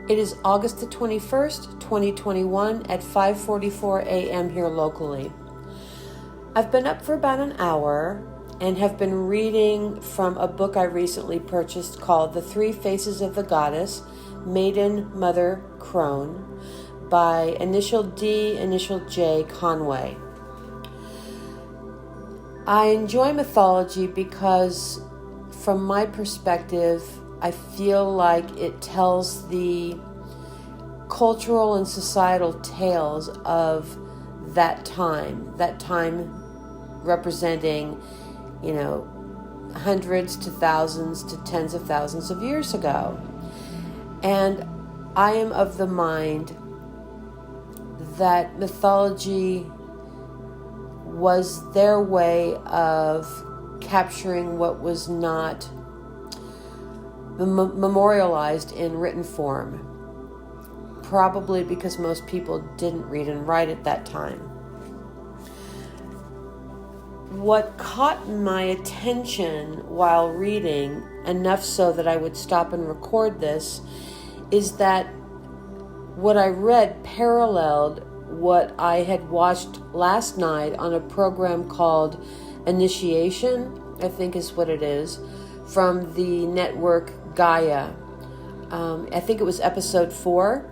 It is August the 21st, 2021 at 5:44 a.m. here locally. I've been up for about an hour and have been reading from a book I recently purchased called The Three Faces of the Goddess, Maiden, Mother, Crone, by initial D, initial J, Conway. I enjoy mythology because, from my perspective, I feel like it tells the cultural and societal tales of that time representing, hundreds to thousands to tens of thousands of years ago. And I am of the mind that mythology was their way of capturing what was not memorialized in written form, probably because most people didn't read and write at that time. What caught my attention while reading, enough so that I would stop and record this, is that what I read paralleled what I had watched last night on a program called Initiation, I think is what it is, from the network Gaia. I think it was episode 4,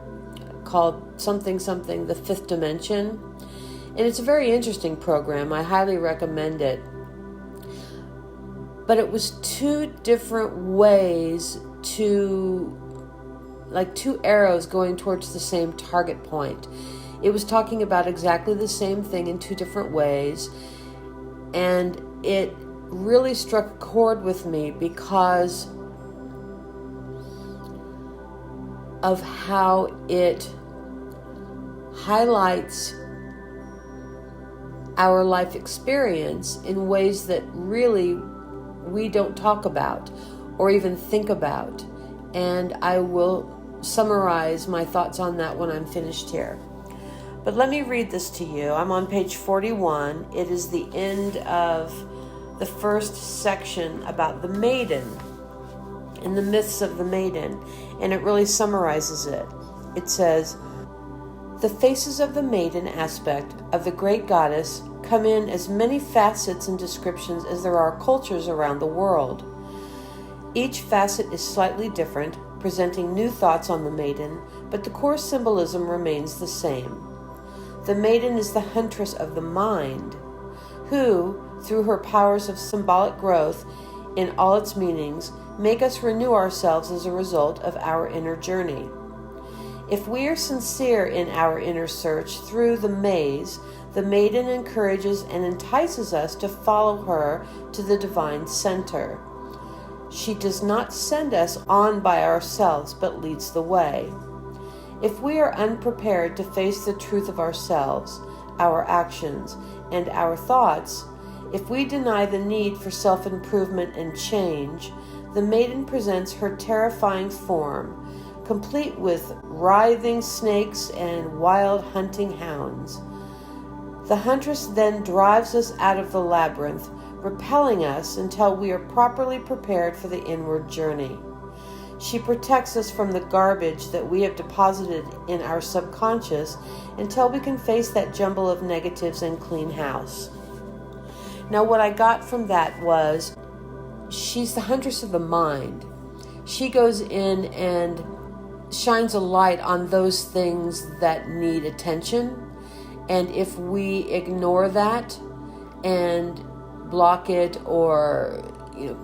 called something, the Fifth Dimension. And it's a very interesting program. I highly recommend it. But it was two different ways like two arrows going towards the same target point. It was talking about exactly the same thing in two different ways. And it really struck a chord with me because of how it highlights our life experience in ways that really we don't talk about or even think about. And I will summarize my thoughts on that when I'm finished here. But let me read this to you. I'm on page 41. It is the end of the first section about the Maiden and the myths of the Maiden, and it really summarizes it. It says, "The faces of the Maiden aspect of the great goddess come in as many facets and descriptions as there are cultures around the world. Each facet is slightly different, presenting new thoughts on the Maiden, but the core symbolism remains the same. The Maiden is the huntress of the mind, who, through her powers of symbolic growth in all its meanings, make us renew ourselves as a result of our inner journey. If we are sincere in our inner search through the maze, the Maiden encourages and entices us to follow her to the divine center. She does not send us on by ourselves, but leads the way. If we are unprepared to face the truth of ourselves, our actions, and our thoughts, if we deny the need for self-improvement and change, the Maiden presents her terrifying form, complete with writhing snakes and wild hunting hounds. The huntress then drives us out of the labyrinth, repelling us until we are properly prepared for the inward journey. She protects us from the garbage that we have deposited in our subconscious until we can face that jumble of negatives and clean house." Now, what I got from that was, she's the huntress of the mind. She goes in and shines a light on those things that need attention. And if we ignore that and block it or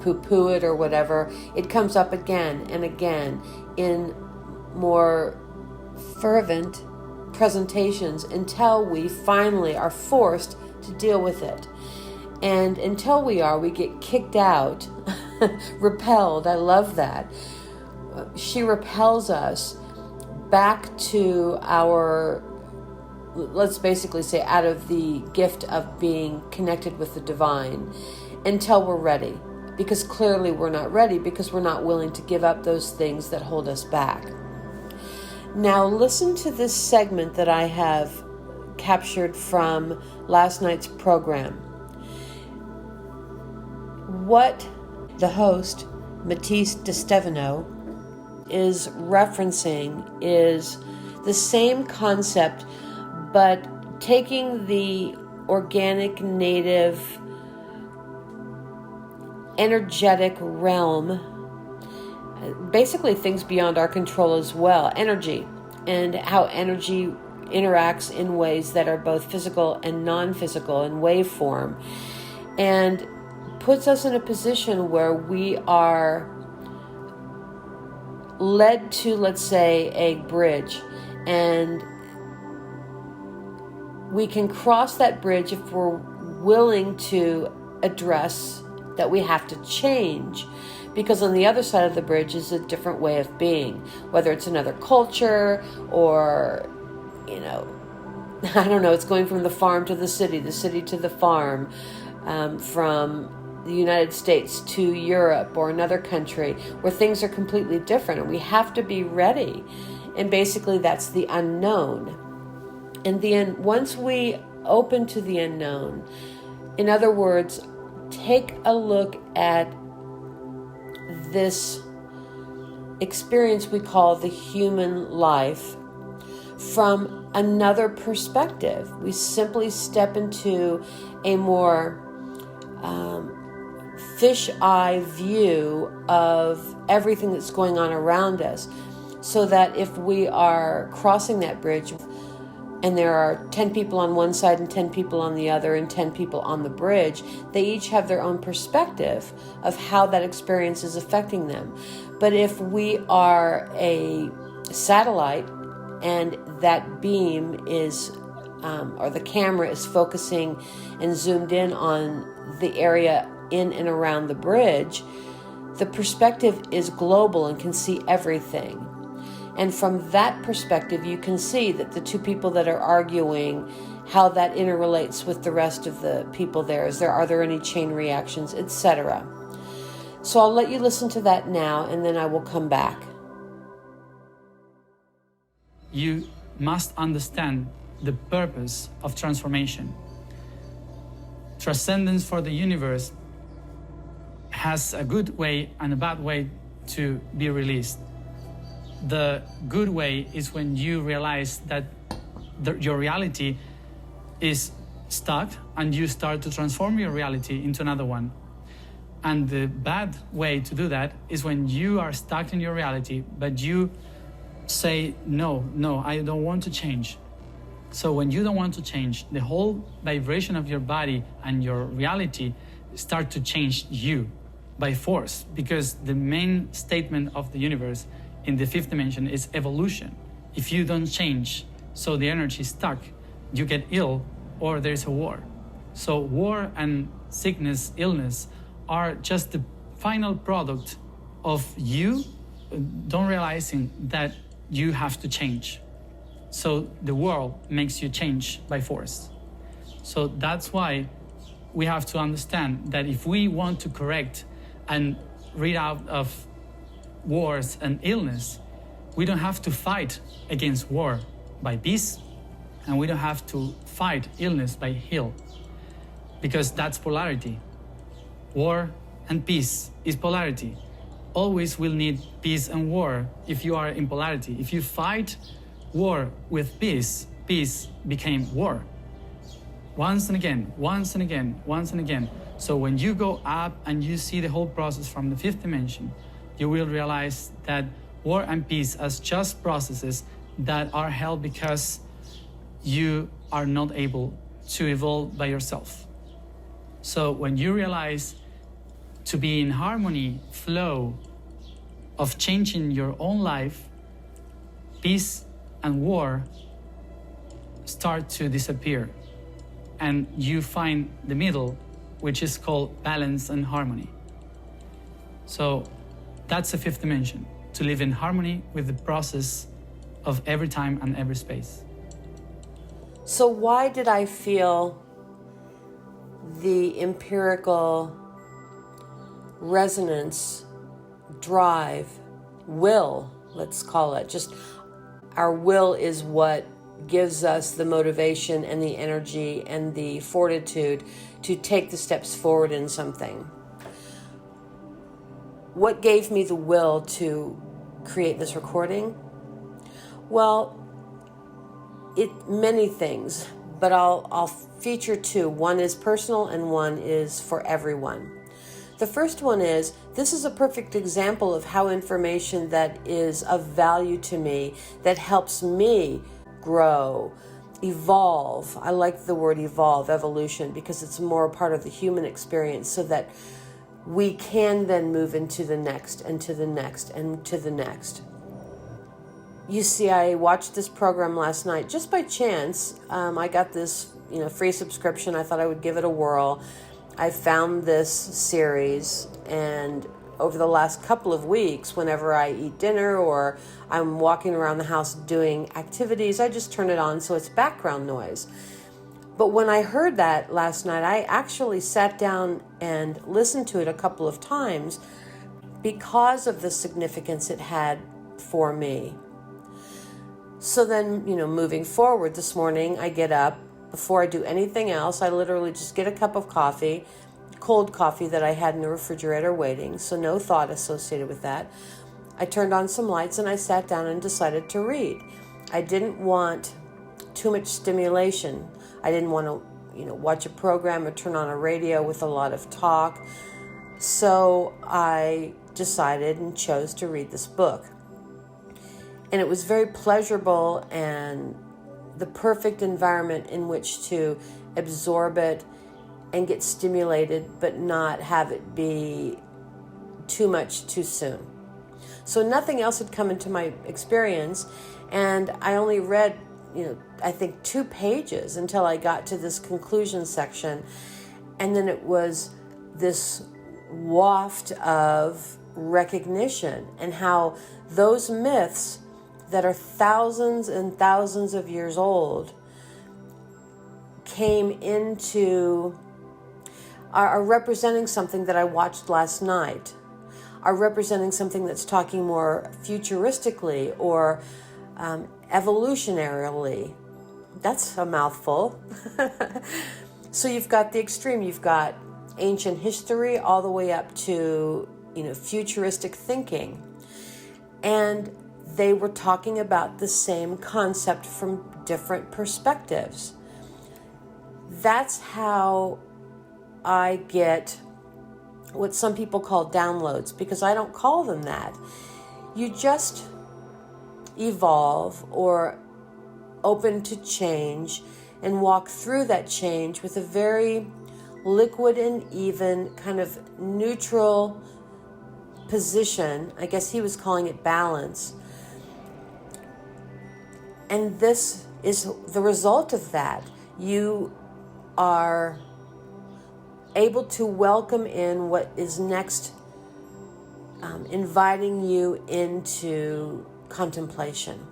poo-poo it or whatever, it comes up again and again in more fervent presentations until we finally are forced to deal with it. And until we get kicked out, repelled. I love that. She repels us back to our, let's basically say, out of the gift of being connected with the divine until we're ready. Because clearly we're not ready, because we're not willing to give up those things that hold us back. Now listen to this segment that I have captured from last night's program. What the host, Matias De Stefano, is referencing is the same concept, but taking the organic, native, energetic realm, basically things beyond our control as well, energy, and how energy interacts in ways that are both physical and non-physical in wave form, and puts us in a position where we are led to, let's say, a bridge, and we can cross that bridge if we're willing to address that we have to change, because on the other side of the bridge is a different way of being, whether it's another culture or, I don't know, it's going from the farm to the city to the farm, from the United States to Europe or another country where things are completely different, and we have to be ready. And basically that's the unknown. And once we open to the unknown, in other words, take a look at this experience we call the human life from another perspective. We simply step into a more fish-eye view of everything that's going on around us, so that if we are crossing that bridge and there are 10 people on one side and 10 people on the other and 10 people on the bridge, they each have their own perspective of how that experience is affecting them. But if we are a satellite and that beam is, or the camera is focusing and zoomed in on the area in and around the bridge, the perspective is global and can see everything. And from that perspective, you can see that the two people that are arguing, how that interrelates with the rest of the people there. Are there any chain reactions, etc. So I'll let you listen to that now, and then I will come back. You must understand the purpose of transformation. Transcendence for the universe has a good way and a bad way to be released. The good way is when you realize that your reality is stuck and you start to transform your reality into another one. And the bad way to do that is when you are stuck in your reality, but you say, no, I don't want to change. So when you don't want to change, the whole vibration of your body and your reality start to change you by force, because the main statement of the universe in the fifth dimension is evolution. If you don't change, so the energy is stuck, you get ill or there's a war. So war and sickness, illness are just the final product of you don't realizing that you have to change. So the world makes you change by force. So that's why we have to understand that if we want to correct and rid out of wars and illness, we don't have to fight against war by peace, and we don't have to fight illness by heal, because that's polarity. War and peace is polarity. Always will need peace and war if you are in polarity. If you fight war with peace, peace became war. Once and again, once and again, once and again. So when you go up and you see the whole process from the fifth dimension, you will realize that war and peace as just processes that are held because you are not able to evolve by yourself. So when you realize to be in harmony, flow of changing your own life, peace and war start to disappear. And you find the middle, which is called balance and harmony. So that's the fifth dimension, to live in harmony with the process of every time and every space. So why did I feel the empirical resonance, drive, will, let's call it, just our will is what gives us the motivation and the energy and the fortitude to take the steps forward in something? What gave me the will to create this recording? Well, many things, but I'll feature two. One is personal and one is for everyone. The first one is, this is a perfect example of how information that is of value to me, that helps me grow, evolve. I like the word evolve, evolution, because it's more a part of the human experience, so that we can then move into the next and to the next and to the next. You see, I watched this program last night just by chance. I got this, free subscription. I thought I would give it a whirl. I found this series, and over the last couple of weeks, whenever I eat dinner or I'm walking around the house doing activities, I just turn it on so it's background noise. But when I heard that last night, I actually sat down and listened to it a couple of times because of the significance it had for me. So then, moving forward this morning, I get up. Before I do anything else, I literally just get a cup of coffee, cold coffee that I had in the refrigerator waiting, so no thought associated with that. I turned on some lights and I sat down and decided to read. I didn't want too much stimulation. I didn't want to, watch a program or turn on a radio with a lot of talk. So I decided and chose to read this book. And it was very pleasurable and the perfect environment in which to absorb it and get stimulated, but not have it be too much too soon. So nothing else had come into my experience, and I only read, I think 2 pages until I got to this conclusion section, and then it was this waft of recognition and how those myths that are thousands and thousands of years old are representing something that I watched last night, are representing something that's talking more futuristically or evolutionarily. That's a mouthful. So you've got the extreme. You've got ancient history all the way up to, futuristic thinking. And they were talking about the same concept from different perspectives. That's how I get what some people call downloads, because I don't call them that. You just evolve or open to change and walk through that change with a very liquid and even kind of neutral position. I guess he was calling it balance. And this is the result of that. You are able to welcome in what is next, inviting you into contemplation.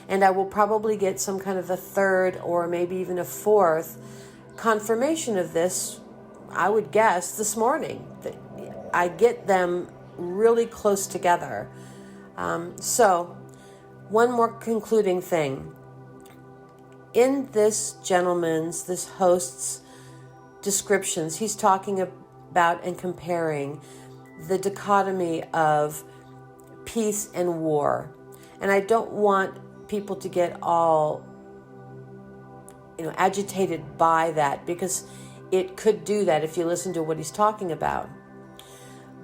And I will probably get some kind of a third or maybe even a fourth confirmation of this, I would guess, this morning. I get them really close together. So, one more concluding thing. In this host's descriptions, he's talking about and comparing the dichotomy of peace and war. And I don't want people to get all, agitated by that, because it could do that if you listen to what he's talking about.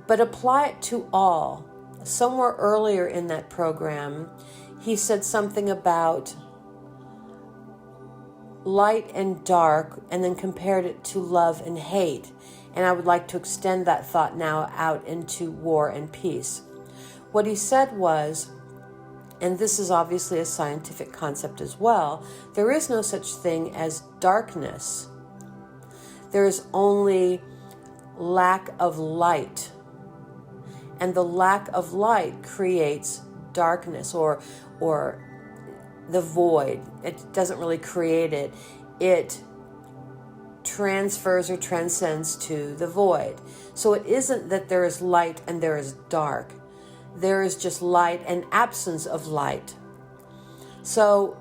But apply it to all. Somewhere earlier in that program, he said something about light and dark, and then compared it to love and hate. And I would like to extend that thought now out into war and peace. What he said was, and this is obviously a scientific concept as well, there is no such thing as darkness. There is only lack of light. And the lack of light creates darkness or the void. It doesn't really create it. It transfers or transcends to the void. So it isn't that there is light and there is dark. There is just light and absence of light. So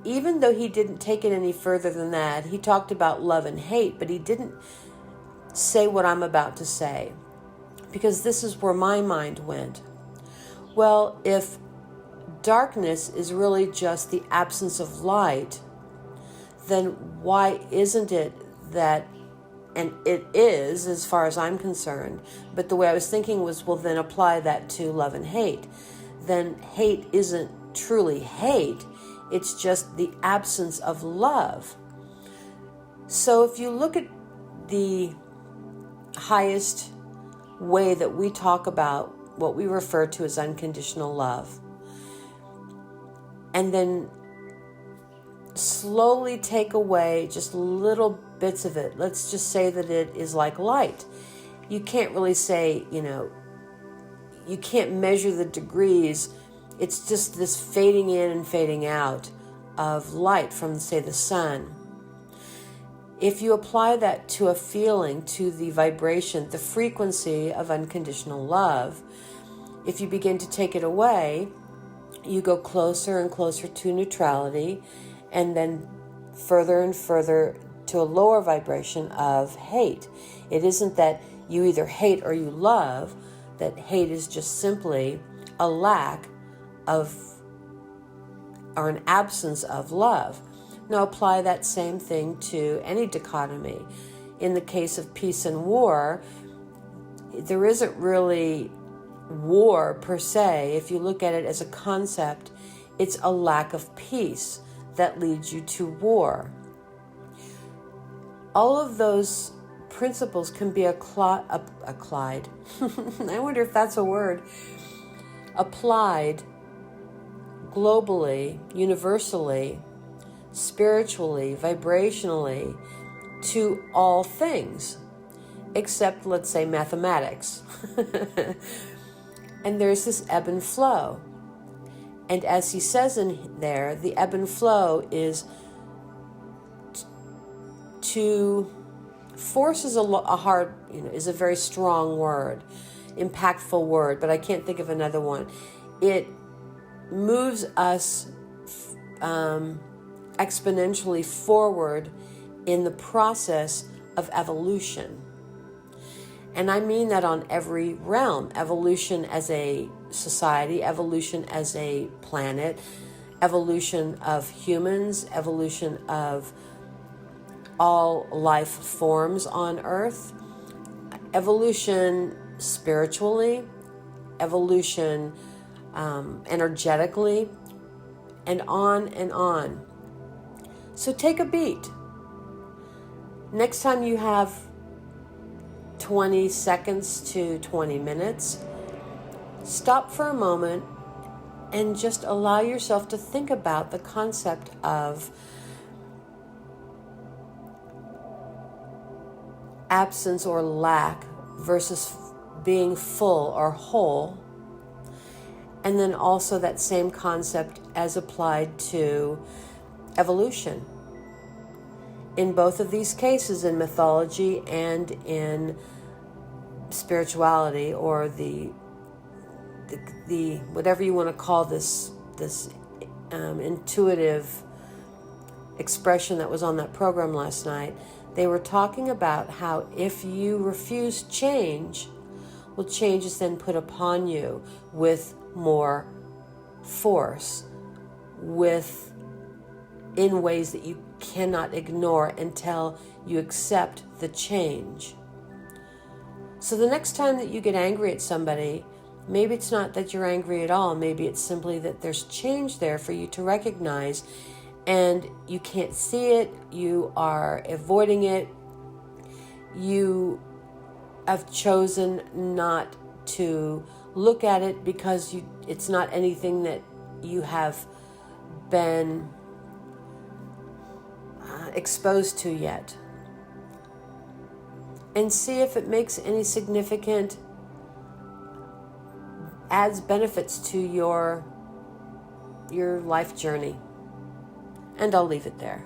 even though he didn't take it any further than that, he talked about love and hate, but he didn't say what I'm about to say, because this is where my mind went. Well, if darkness is really just the absence of light, then why isn't it that, and it is as far as I'm concerned, but the way I was thinking was, well, then apply that to love and hate. Then hate isn't truly hate, it's just the absence of love. So if you look at the highest way that we talk about what we refer to as unconditional love, and then slowly take away just little bits of it. Let's just say that it is like light. You can't really say, you can't measure the degrees. It's just this fading in and fading out of light from, say, the sun. If you apply that to a feeling, to the vibration, the frequency of unconditional love, if you begin to take it away, you go closer and closer to neutrality, and then further and further to a lower vibration of hate. It isn't that you either hate or you love, that hate is just simply a lack of or an absence of love. Now apply that same thing to any dichotomy. In the case of peace and war, there isn't really war per se. If you look at it as a concept, it's a lack of peace that leads you to war. All of those principles can be applied. I wonder if that's a word. Applied globally, universally, spiritually, vibrationally, to all things, except, let's say, mathematics. And there's this ebb and flow. And as he says in there, the ebb and flow is to force is a hard, is a very strong word, impactful word, but I can't think of another one. It moves us exponentially forward in the process of evolution. And I mean that on every realm. Evolution as a society, evolution as a planet, evolution of humans, evolution of all life forms on Earth, evolution spiritually, evolution energetically, and on and on. So take a beat. Next time you have 20 seconds to 20 minutes, stop for a moment and just allow yourself to think about the concept of absence or lack versus being full or whole. And then also that same concept as applied to evolution. In both of these cases, in mythology and in spirituality, or the whatever you want to call this intuitive expression that was on that program last night, they were talking about how if you refuse change, well, change is then put upon you with more force, in ways that you cannot ignore until you accept the change. So the next time that you get angry at somebody, maybe it's not that you're angry at all. Maybe it's simply that there's change there for you to recognize, and you can't see it. You are avoiding it. You have chosen not to look at it because it's not anything that you have been exposed to yet. And see if it makes any significant adds benefits to your life journey. And I'll leave it there.